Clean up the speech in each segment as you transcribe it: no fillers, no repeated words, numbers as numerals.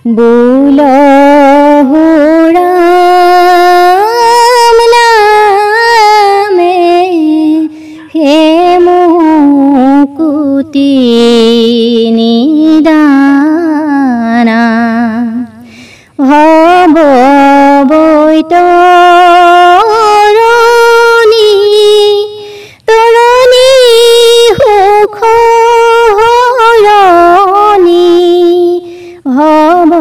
बोलो हो राम नामे हे मुकुति निदाना भव बैतरणी तৰণী সুখ হৰণী ভৱ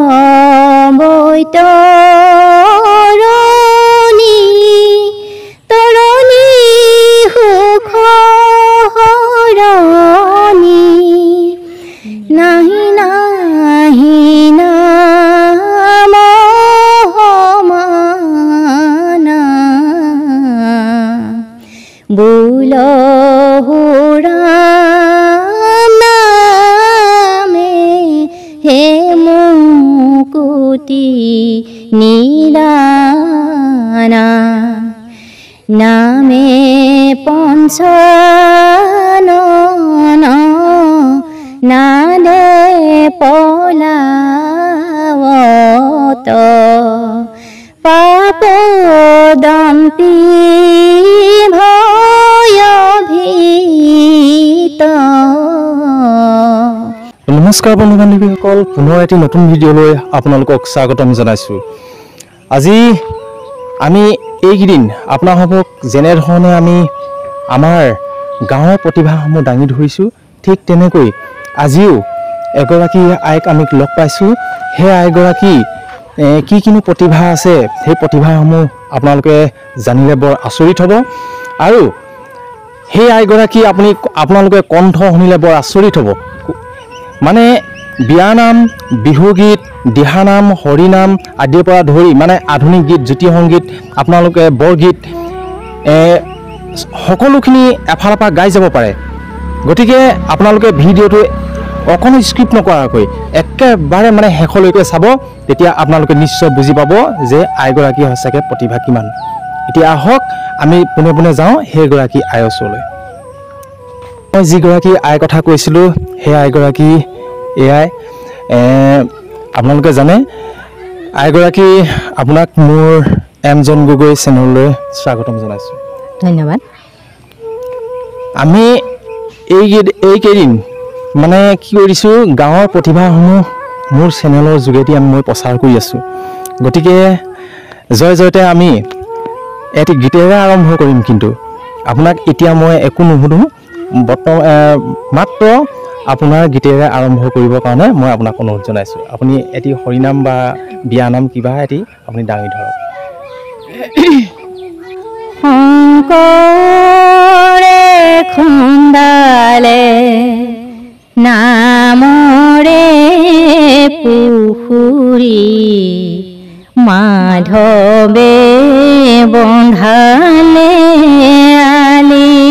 বৈতৰণী তৰণী সুখ হৰণী নাহি নাহি নাম সমানা बोलो हो राम नामे हे मुकुति निदाना नामे पंचनन नादे पलावत पाप दंती नमस्कार बंधु बान्धवीসকল पुनः एटी नतुन भिडिओলৈ আপোনালোকক স্বাগতম জনাইছো। আজি আমি এইদিন আপোনালোকক যেনে ধৰণে আমি আমাৰ গাঁৱৰ প্ৰতিভাসমূহ দাঙি ধৰিছো ঠিক তেনেকৈ আজিও এগৰাকী আইক আমি লগ পাইছো। হে আইগৰাকী কি কিনো প্ৰতিভা আছে সেই প্ৰতিভাসমূহ আপোনালোকে জানিলে বৰ আচৰিত হ'ব আৰু সেই আইগৰাকী আপোনালোকে কণ্ঠ শুনিলে বৰ আচৰিত হ'ব। মানে বিয়ানাম বিহুগীত দিহানাম হৰিনাম আদিৰ পৰা ধৰি মানে আধুনিক গীত জ্যোতি সংগীত আপোনালোকে বৰগীত সকলোখিনি এফালৰ পৰা গাই যাব পাৰে। গতিকে আপোনালোকে ভিডিঅ'টো অকণো স্ক্ৰিপ্ট নকৰাকৈ একেবাৰে মানে শেষলৈকে চাব, তেতিয়া আপোনালোকে নিশ্চয় বুজি পাব যে আইগৰাকী সঁচাকৈ প্ৰতিভা কিমান। এতিয়া আহক আমি পোনে পোনে যাওঁ সেইগৰাকী আইৰ ওচৰলৈ। মই যিগৰাকী আইৰ কথা কৈছিলোঁ সেই আইগৰাকী এয়াই। আপোনালোকে জানে আইগৰাকী আপোনাক মোৰ এমজন গগৈ চেনেললৈ স্বাগতম জনাইছোঁ। ধন্যবাদ। আমি এইকেইদিন মানে কি কৰিছোঁ, গাঁৱৰ প্ৰতিভাসমূহ মোৰ চেনেলৰ যোগেদি মই প্ৰচাৰ কৰি আছোঁ। গতিকে জয় জয়তে আমি এটি গীতেৰে আৰম্ভ কৰিম, কিন্তু আপোনাক এতিয়া মই একো নুসুধোঁ, মাত্ৰ আপোনাৰ গীতেৰে আৰম্ভ কৰিবৰ কাৰণে মই আপোনাক অনুৰোধ জনাইছোঁ। আপুনি এটি হৰিনাম বা বিয়ানাম কিবা এটি আপুনি দাঙি ধৰক। শংকৰে খন্দালে নামৰে পুখুৰী মাধৱে বন্ধালে আলি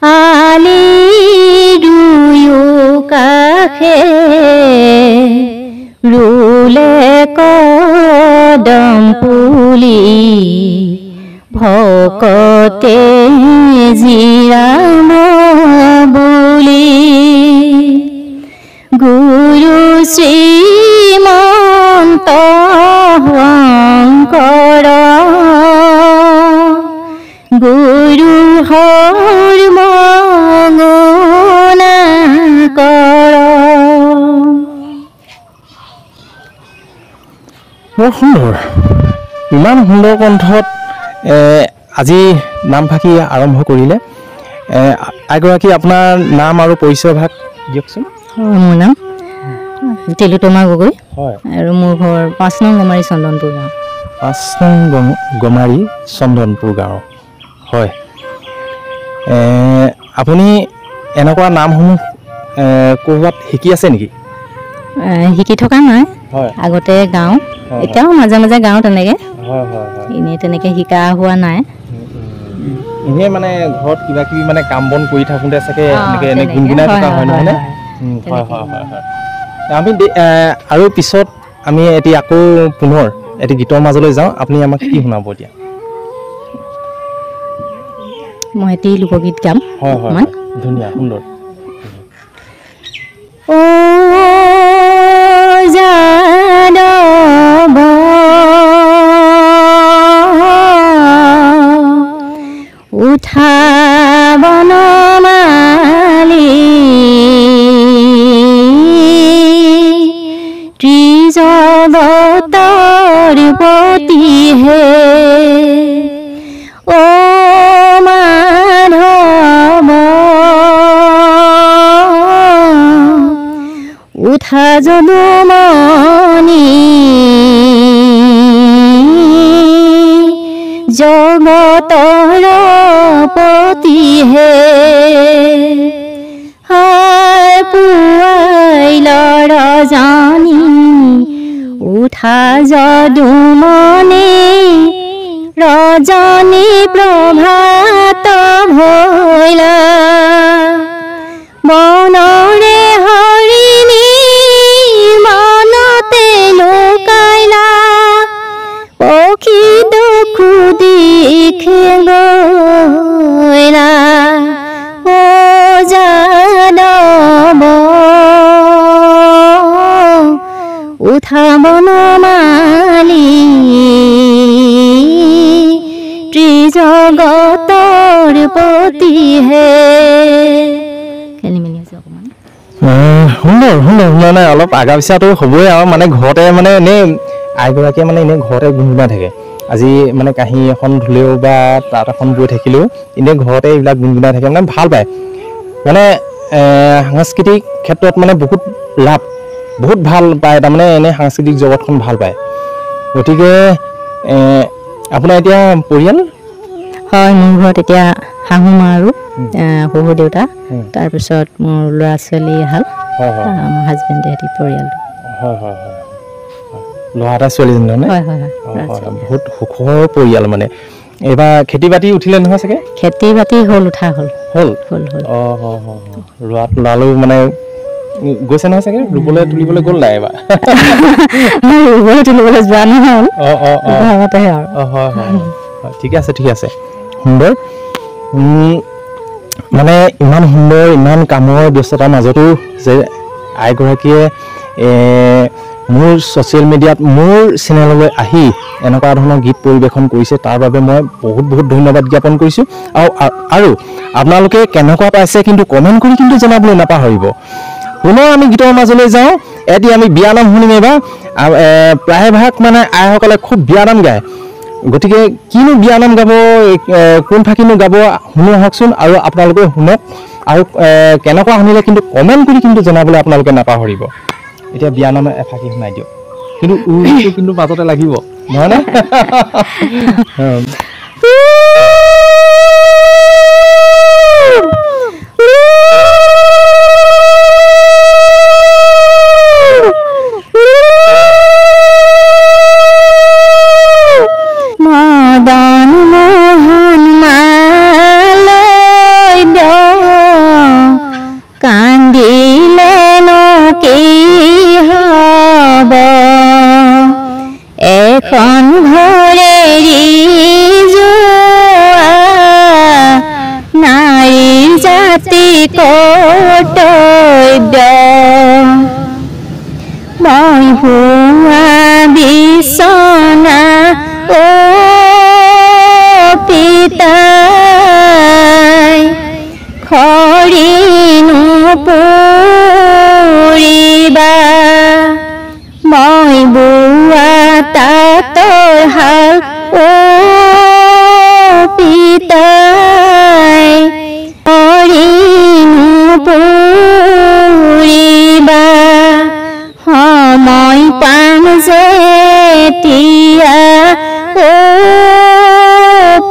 আলি দুয়ো কাষে ৰুলে কদম পুলি ভকতে জিৰাম বুলি গুৰু শ্ৰীমন্ত শংকৰ গুৰু হৰমঙনা কৰ। বৰ সুন্দৰ, ইমান সুন্দৰ কণ্ঠত আজি নামফাকি আৰম্ভ কৰিলে। আইগৰাকী আপোনাৰ নাম আৰু পৰিচয় ভাগ দিয়কচোন। মোৰ নাম তিলোতমা গগৈ, হয়, আৰু মোৰ ঘৰ ৫ নং গমাৰী চন্দনপুৰ গাঁও। ৫ নং গমাৰী চন্দনপুৰ গাঁও, হয়। আপুনি এনেকুৱা নামসমূহ ক'ৰবাত শিকি আছে নেকি? শিকি থকা নাই, হয়, আগতে গাওঁ, এতিয়াও মাজে মাজে গাওঁ তেনেকৈ। হয় হয় হয়, এনেই তেনেকৈ শিকা হোৱা নাই। এনেই মানে ঘৰত কিবা কিবি মানে কাম বন কৰি থাকোঁতে চাগে এনেকৈ এনে গুণগুণাই থকা হয় নহয়নে? হয় হয় হয় হয়। আমি আৰু পিছত আমি এটি আকৌ পুনৰ এটি গীতৰ মাজলৈ যাওঁ। আপুনি আমাক কি শুনাব এতিয়া? মই এটি লোকগীত গাম। হয় হয়, ধুনীয়া সুন্দৰ। অ পতি হে ও মাধৱ উঠা যদুমণি জগতৰ পতি হে হাই পুৱাইল ৰজনী উঠা যদুমণি ৰজনী প্ৰভাত ভৈল মনৰে হৰিণী মনতে লুকাইলা পক্ষী দুখু দিখে গৈলা ও যাদৱ উঠা বনমালী ত্ৰিজগতৰ পতি হে খেলি মেলি আছে অকণমান সুন্দৰ সুন্দৰ মানে অলপ আগা পিছাটো হ'বই আৰু মানে ঘৰতে মানে এনেই আইগৰাকীয়ে মানে এনেই ঘৰতে গুণগুণাই থাকে আজি মানে কাঁহী এখন ধুলেও বা তাঁত এখন বৈ থাকিলেও এনেই ঘৰতে এইবিলাক গুণগুণাই থাকে মানে ভাল পায় মানে সাংস্কৃতিক ক্ষেত্ৰত মানে বহুত লাভ বহুত ভাল পায় তাৰমানে এনেই সাংস্কৃতিক জগতখন ভাল পায় গতিকে আপোনাৰ এতিয়া পৰিয়াল হয় মোৰ ঘৰত এতিয়া শাহু মা আৰু শহুৰ দেউতা তাৰপিছত মোৰ ল'ৰা ছোৱালী এহাল মোৰ হাজবেণ্ডে সিহঁতি পৰিয়ালটো হয় হয় হয় ল'ৰা এটা ছোৱালীজনী মানে হয় হয় বহুত সুখৰ পৰিয়াল মানে এইবাৰ খেতি বাতি উঠিলে নহয় চাগে খেতি বাতি হ'ল উঠা হ'ল হ'ল হ'ল হ'ল ল'ৰালো মানে গৈছে নহয় চাগে ৰুবলৈ তুলিবলৈ গ'ল নাই এবাৰ মই ৰুবলৈ তুলিবলৈ যোৱা নহ'ল ঘৰতেহে আৰু হয় হয় ঠিক আছে সুন্দৰ মানে ইমান সুন্দৰ ইমান কামৰ ব্যস্ততাৰ মাজতো যে আইগৰাকীয়ে মোৰ ছ'চিয়েল মিডিয়াত মোৰ চেনেললৈ আহি এনেকুৱা ধৰণৰ গীত পৰিৱেশন কৰিছে তাৰ বাবে মই বহুত বহুত ধন্যবাদ জ্ঞাপন কৰিছোঁ আৰু আপোনালোকে কেনেকুৱা পাইছে কিন্তু কমেণ্ট কৰি কিন্তু জনাবলৈ নাপাহৰিব পুনৰ আমি গীতৰ মাজলৈ যাওঁ এটি আমি বিয়ানাম শুনিম এইবাৰ প্ৰায়ভাগ মানে আইসকলে খুব বিয়ানাম গায় গতিকে কিনো বিয়ানাম গাব কোন ফাকিনো গাব শুনি আহকচোন আৰু আপোনালোকে শুনক আৰু কেনেকুৱা শুনিলে কিন্তু কমেণ্ট কৰি কিন্তু জনাবলৈ আপোনালোকে নাপাহৰিব এতিয়া বিয়ানাম এফাকি শুনাই দিয়ক কিন্তু উৰিটো কিন্তু মাজতে লাগিব নহয়নে মদন মোহন মালৈ কান্দিলে কি হব এখন ঘৰেৰি যোৱা নাৰীৰ জাতি কৰ্তব্য মই হোৱা বিচনা ও পিতাই খৰিনো পুৰিবা মই বোৱা তাঁতৰ শাল ও পিতাই খৰিনো পুৰিবা সময় পাম যেতিয়া ও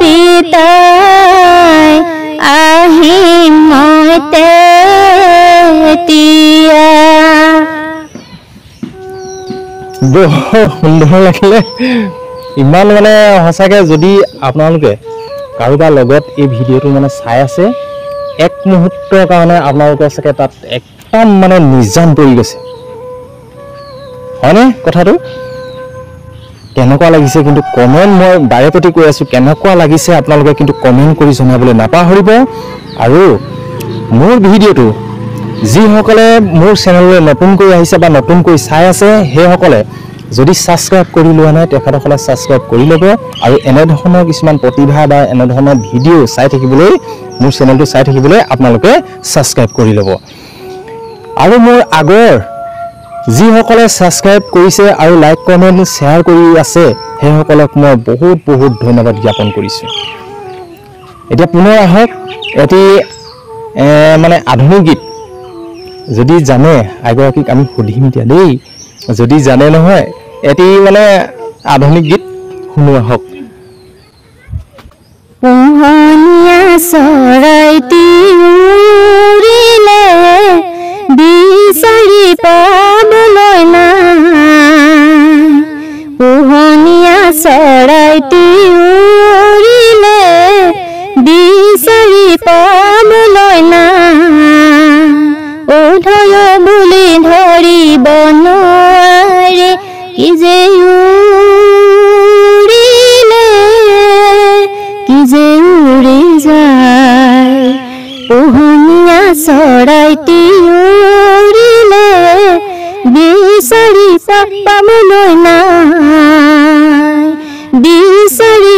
পিতাই আহিম মই তেতিয়া বৰ সুন্দৰ লাগিলে ইমান মানে সঁচাকৈ যদি আপোনালোকে কাৰোবাৰ লগত এই ভিডিঅ'টো মানে চাই আছে এক মুহূৰ্তৰ কাৰণে আপোনালোকৰ চাগে তাত একদম মানে নিজান পৰি গৈছে হয়নে কথাটো কেনেকুৱা লাগিছে কিন্তু কমেণ্ট মই বাৰে প্ৰতি কৈ আছোঁ কেনেকুৱা লাগিছে আপোনালোকে কিন্তু কমেণ্ট কৰি জনাবলৈ নাপাহৰিব আৰু মোৰ ভিডিঅ'টো যিসকলে মোৰ চেনেললৈ নতুনকৈ আহিছে বা নতুনকৈ চাই আছে সেইসকলে যদি ছাবস্ক্ৰাইব কৰি লোৱা নাই তেখেতসকলে ছাবস্ক্ৰাইব কৰি ল'ব আৰু এনেধৰণৰ কিছুমান প্ৰতিভা বা এনেধৰণৰ ভিডিঅ' চাই থাকিবলৈ মোৰ চেনেলটো চাই থাকিবলৈ আপোনালোকে ছাবস্ক্ৰাইব কৰি ল'ব আৰু মোৰ আগৰ যিসকলে ছাবস্ক্ৰাইব কৰিছে আৰু লাইক কমেণ্ট শ্বেয়াৰ কৰি আছে সেইসকলক মই বহুত বহুত ধন্যবাদ জ্ঞাপন কৰিছোঁ। এতিয়া পুনৰ আহক এটি মানে আধুনিক গীত যদি জানে আগৰাকীক আমি সুধিম এতিয়া দেই, যদি জানে নহয় এটি মানে আধুনিক গীত শুনো আহক। পোহনীয়া চৰাইটি উৰিলে বিচাৰি পাবলৈ নাই, পোহনীয়া চৰাইটি উৰিলে বিচাৰি পাবলৈ নাই, উধয় বুলি ধৰিব নোৱাৰে কি যে উৰিলে কি যে উৰি যায়, পোহনীয়া চৰাইটি উৰিলে বিচাৰি পাবলৈ নাই, বিচাৰি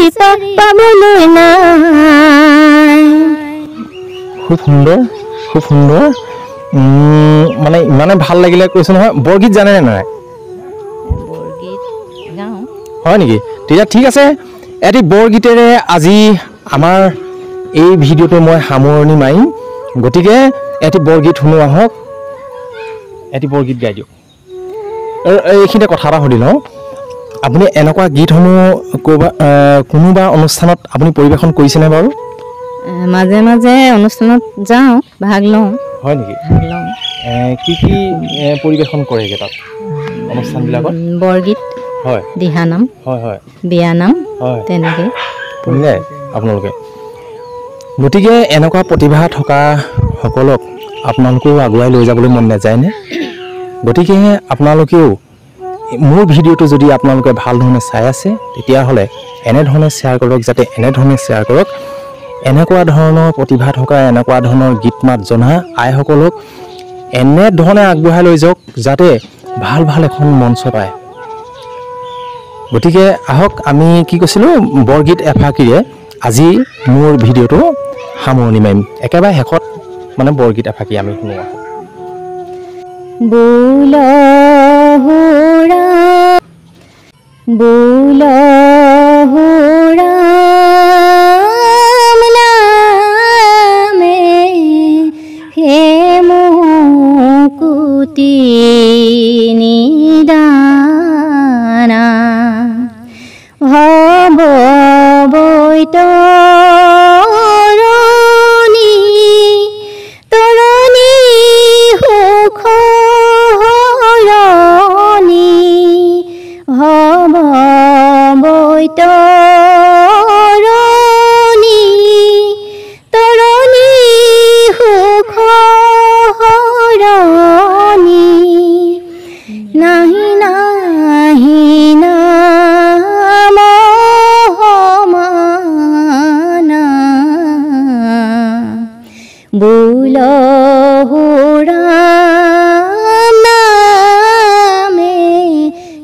পাবলৈ নাই। খুব সুন্দৰ খুব সুন্দৰ, মানে ইমানে ভাল লাগিলে কৈছোঁ নহয়। বৰগীত জানেনে নাই? বৰগীত গাওঁ। হয় নেকি? তেতিয়া ঠিক আছে, এটি বৰগীতেৰে আজি আমাৰ এই ভিডিঅ'টো মই সামৰণি মাৰিম। গতিকে এটি বৰগীত শুনো আহক, এটি বৰগীত গাই দিয়ক। এইখিনিতে কথা এটা সুধি লওঁ, আপুনি এনেকুৱা গীতসমূহ কোনোবা অনুষ্ঠানত আপুনি পৰিৱেশন কৰিছেনে বাৰু? মাজে মাজে অনুষ্ঠানত যাওঁ, ভাগ লওঁ। হয় নেকি? ভাগ লওঁ। কি পৰিৱেশন কৰেগৈ তাত অনুষ্ঠানবিলাকত? বৰগীত, হয়, দিহানাম, হয় হয়, বিয়ানাম, হয়, তেনেকৈ শুনিলে আপোনালোকে। গতিকে এনেকুৱা প্ৰতিভা থকা সকলক আপোনালোকেও আগুৱাই লৈ যাবলৈ মন নাযায়নে? গতিকে আপোনালোকেও মোৰ ভিডিঅ'টো যদি আপোনালোকে ভাল ধৰণে চাই আছে তেতিয়াহ'লে এনেধৰণে শ্বেয়াৰ কৰক, যাতে এনেধৰণে শ্বেয়াৰ কৰক। এনেকুৱা ধৰণৰ প্ৰতিভা থকা, এনেকুৱা ধৰণৰ গীত মাত জনা আইসকলক এনেধৰণে আগবঢ়াই লৈ যাওক যাতে ভাল ভাল এখন মঞ্চ পায়। গতিকে আহক, আমি কি কৈছিলোঁ, বৰগীত এফাঁকিৰে আজি মোৰ ভিডিঅ'টো সামৰণি মাৰিম। একেবাৰে শেষত মানে বৰগীত এফাঁকি আমি শুনো আহক। বুলহুৰা বুলহুৰা নামে হে মুকুতি নিদানা, ভৱ বৈতৰণী তৰণী সুখ হৰণী, ভৱ বৈতৰণী তৰণী সুখ হৰণী, নাহি নাহি নাম সমানা, বুলহুৰা নামে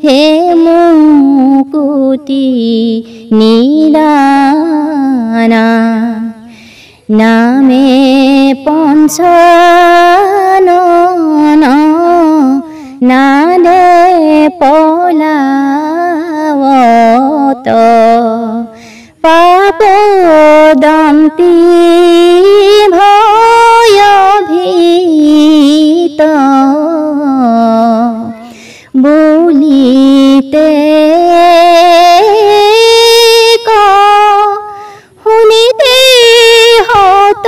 হে মুকুতি নিদানা, নামে পঞ্চানন নাদে পলাৱত, পাপ দন্তি ভয়ভীত, বুলিতে শুনিতে হত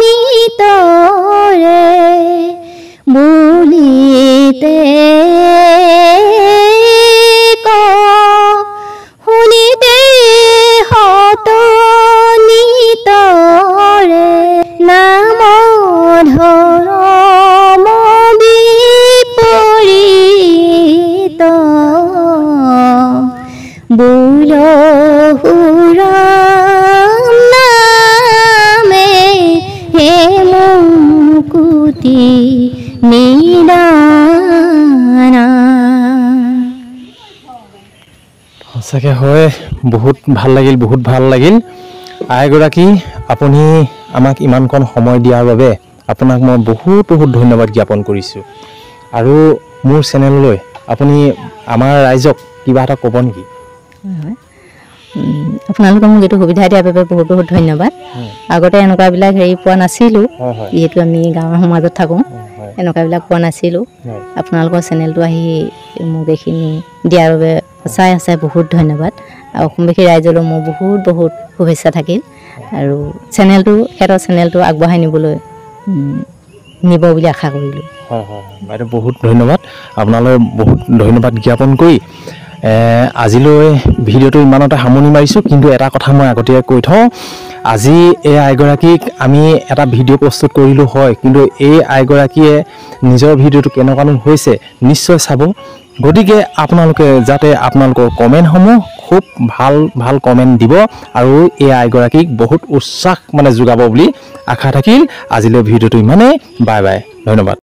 নিতৰে, বুলিতে শুনিতে হত নিতৰে, নাম ধৰম বিপৰীত, বুলহুৰা নামে হে মুকুতি নিদানা। সঁচাকৈ হয়, বহুত ভাল লাগিল, বহুত ভাল লাগিল। আইগৰাকী, আপুনি আমাক ইমানকণ সময় দিয়াৰ বাবে আপোনাক মই বহুত বহুত ধন্যবাদ জ্ঞাপন কৰিছোঁ। আৰু মোৰ চেনেললৈ আপুনি আমাৰ ৰাইজক কিবা এটা ক'ব নেকি? আপোনালোকে মোক এইটো সুবিধা দিয়াৰ বাবে বহুত বহুত ধন্যবাদ। আগতে এনেকুৱাবিলাক হেৰি পোৱা নাছিলোঁ, যিহেতু আমি গাঁৱৰ সমাজত থাকোঁ, এনেকুৱাবিলাক পোৱা নাছিলোঁ। আপোনালোকৰ চেনেলটো আহি মোক এইখিনি দিয়াৰ বাবে সঁচাই সঁচাই বহুত ধন্যবাদ। আৰু অসমবাসী ৰাইজলৈ মোৰ বহুত বহুত শুভেচ্ছা থাকিল। আৰু সিহঁতৰ চেনেলটো আগবঢ়াই নিব বুলি আশা কৰিলোঁ। হয় হয় বাইদেউ, বহুত ধন্যবাদ। আপোনালৈ বহুত ধন্যবাদ জ্ঞাপন কৰি আজিলৈ ভিডিঅ'টো ইমানতে সামৰণি মাৰিছোঁ। কিন্তু এটা কথা মই আগতীয়াকৈ কৈ থওঁ, আজি এই আইগৰাকীক আমি এটা ভিডিঅ' প্ৰস্তুত কৰিলোঁ হয়, কিন্তু এই আইগৰাকীয়ে নিজৰ ভিডিঅ'টো কেনেকুৱানো হৈছে নিশ্চয় চাব। গতিকে আপোনালোকে যাতে আপোনালোকৰ কমেণ্টসমূহ খুব ভাল ভাল কমেণ্ট দিব আৰু এই আইগৰাকীক বহুত উৎসাহ যোগাব বুলি আশা থাকিল। আজিলৈ ভিডিঅ'টো ইমানেই। বাই বাই, ধন্যবাদ।